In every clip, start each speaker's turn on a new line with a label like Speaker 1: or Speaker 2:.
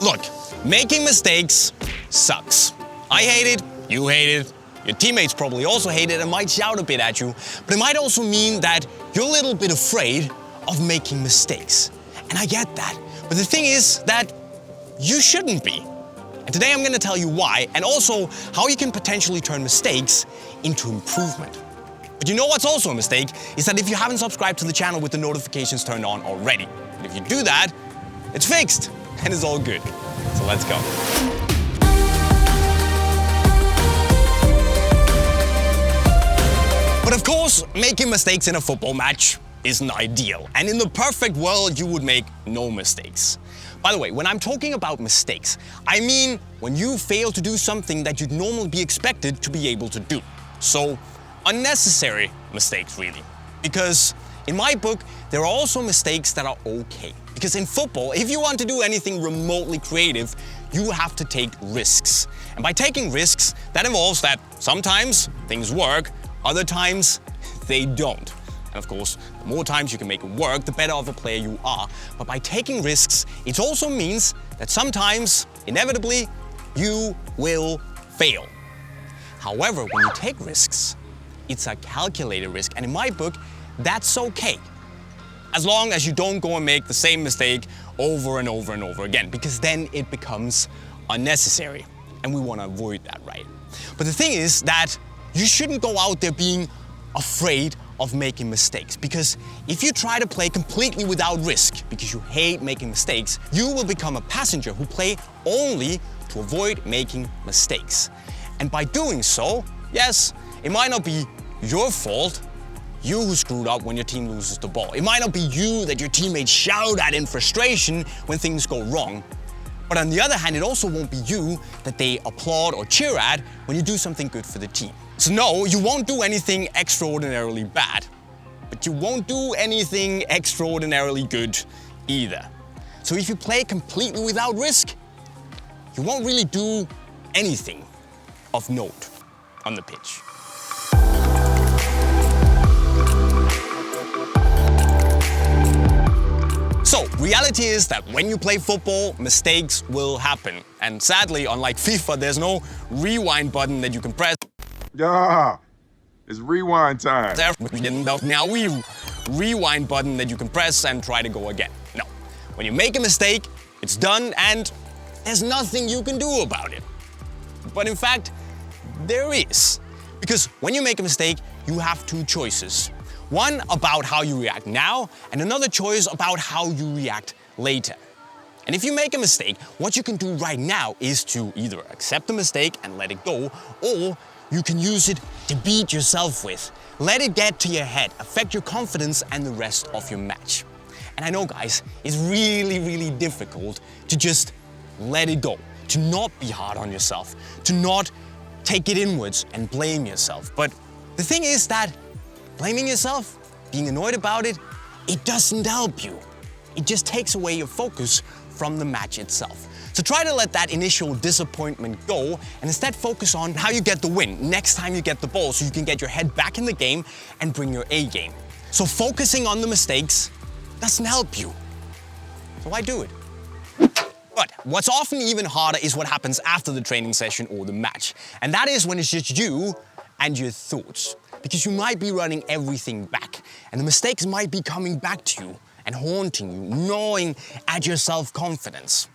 Speaker 1: Look, making mistakes sucks. I hate it, you hate it, your teammates probably also hate it and might shout a bit at you, but it might also mean that you're a little bit afraid of making mistakes. And I get that. But the thing is that you shouldn't be. And today I'm gonna tell you why, and also how you can potentially turn mistakes into improvement. But you know what's also a mistake is that if you haven't subscribed to the channel with the notifications turned on already. And if you do that, it's fixed and it's all good. So let's go. But of course, making mistakes in a football match isn't ideal. And in the perfect world, you would make no mistakes. By the way, when I'm talking about mistakes, I mean when you fail to do something that you'd normally be expected to be able to do. So, unnecessary mistakes, really. Because in my book, there are also mistakes that are okay. Because in football, if you want to do anything remotely creative, you have to take risks. And by taking risks, that involves that sometimes things work, other times they don't. And of course, the more times you can make it work, the better of a player you are. But by taking risks, it also means that sometimes, inevitably, you will fail. However, when you take risks, it's a calculated risk. And in my book, that's okay. As long as you don't go and make the same mistake over and over and over again, because then it becomes unnecessary. And we want to avoid that, right? But the thing is that you shouldn't go out there being afraid of making mistakes, because if you try to play completely without risk because you hate making mistakes, you will become a passenger who play only to avoid making mistakes. And by doing so, yes, it might not be your fault, you who screwed up when your team loses the ball. It might not be you that your teammates shout at in frustration when things go wrong. But on the other hand, it also won't be you that they applaud or cheer at when you do something good for the team. So no, you won't do anything extraordinarily bad, but you won't do anything extraordinarily good either. So if you play completely without risk, you won't really do anything of note on the pitch. So, reality is that when you play football, mistakes will happen. And sadly, unlike FIFA, there's no rewind button that you can press.
Speaker 2: Yeah, it's rewind time.
Speaker 1: Now we rewind button that you can press and try to go again. No, when you make a mistake, it's done and there's nothing you can do about it. But in fact, there is. Because when you make a mistake, you have two choices. One about how you react now, and another choice about how you react later. And if you make a mistake, what you can do right now is to either accept the mistake and let it go, or you can use it to beat yourself with. Let it get to your head, affect your confidence and the rest of your match. And I know, guys, it's really, really difficult to just let it go, to not be hard on yourself, to not take it inwards and blame yourself. But the thing is that blaming yourself, being annoyed about it, it doesn't help you. It just takes away your focus from the match itself. So try to let that initial disappointment go and instead focus on how you get the win next time you get the ball so you can get your head back in the game and bring your A game. So focusing on the mistakes doesn't help you. So why do it? But what's often even harder is what happens after the training session or the match. And that is when it's just you and your thoughts. Because you might be running everything back and the mistakes might be coming back to you and haunting you, gnawing at your self-confidence.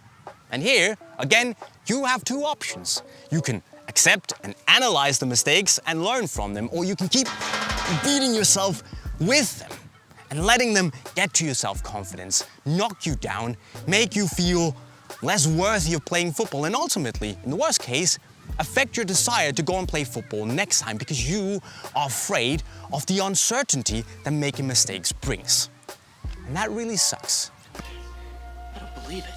Speaker 1: And here, again, you have two options. You can accept and analyze the mistakes and learn from them, or you can keep beating yourself with them and letting them get to your self-confidence, knock you down, make you feel less worthy of playing football, and ultimately, in the worst case, affect your desire to go and play football next time because you are afraid of the uncertainty that making mistakes brings. And that really sucks.
Speaker 3: I don't believe it.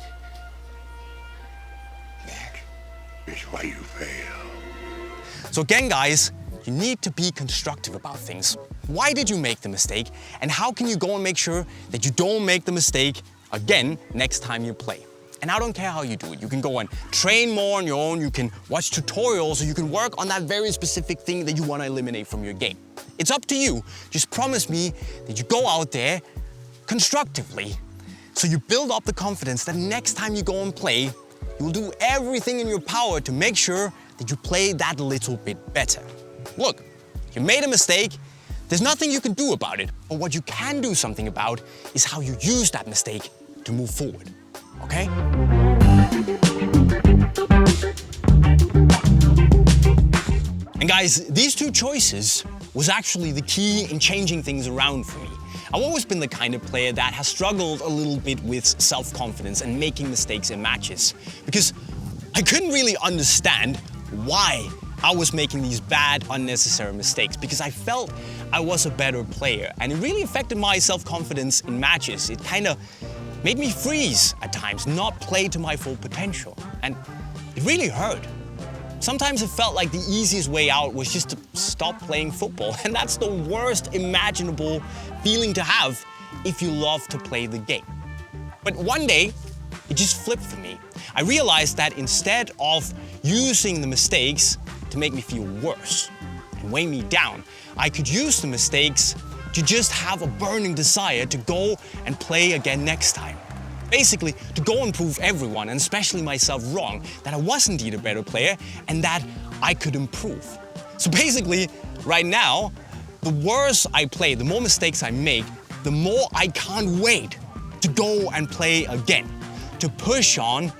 Speaker 4: That is why you fail.
Speaker 1: So again, guys, you need to be constructive about things. Why did you make the mistake? And how can you go and make sure that you don't make the mistake again next time you play? And I don't care how you do it. You can go and train more on your own, you can watch tutorials, or you can work on that very specific thing that you want to eliminate from your game. It's up to you. Just promise me that you go out there constructively, so you build up the confidence that next time you go and play, you'll do everything in your power to make sure that you play that little bit better. Look, you made a mistake, there's nothing you can do about it, but what you can do something about is how you use that mistake to move forward, okay? And guys, these two choices was actually the key in changing things around for me. I've always been the kind of player that has struggled a little bit with self-confidence and making mistakes in matches, because I couldn't really understand why I was making these bad, unnecessary mistakes, because I felt I was a better player, and it really affected my self-confidence in matches. It kind of made me freeze at times, not play to my full potential, and it really hurt. Sometimes it felt like the easiest way out was just to stop playing football, and that's the worst imaginable feeling to have if you love to play the game. But one day, it just flipped for me. I realized that instead of using the mistakes to make me feel worse and weigh me down, I could use the mistakes to just have a burning desire to go and play again next time. Basically, to go and prove everyone, and especially myself, wrong, that I was indeed a better player and that I could improve. So basically, right now, the worse I play, the more mistakes I make, the more I can't wait to go and play again, to push on,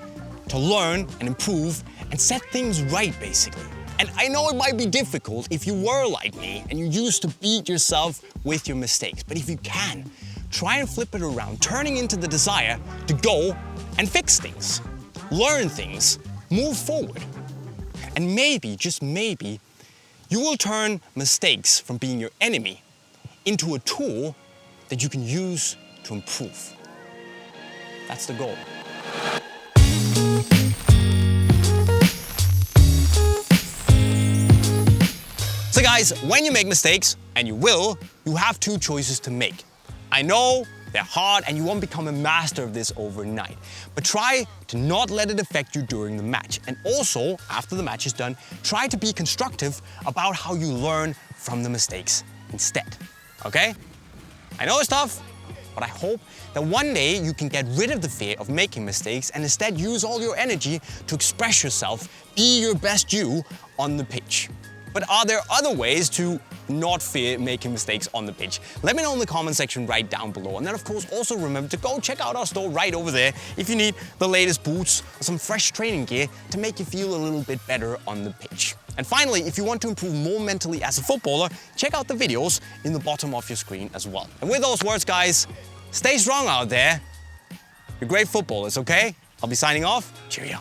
Speaker 1: to learn and improve and set things right, basically. And I know it might be difficult if you were like me and you used to beat yourself with your mistakes, but if you can, try and flip it around, turning into the desire to go and fix things, learn things, move forward. And maybe, just maybe, you will turn mistakes from being your enemy into a tool that you can use to improve. That's the goal. So guys, when you make mistakes, and you will, you have two choices to make. I know they're hard and you won't become a master of this overnight, but try to not let it affect you during the match. And also, after the match is done, try to be constructive about how you learn from the mistakes instead, okay? I know it's tough, but I hope that one day you can get rid of the fear of making mistakes and instead use all your energy to express yourself, be your best you on the pitch. But are there other ways to not fear making mistakes on the pitch? Let me know in the comment section right down below. And then of course also remember to go check out our store right over there if you need the latest boots or some fresh training gear to make you feel a little bit better on the pitch. And finally, if you want to improve more mentally as a footballer, check out the videos in the bottom of your screen as well. And with those words, guys, stay strong out there. You're great footballers, okay? I'll be signing off. Cheerio.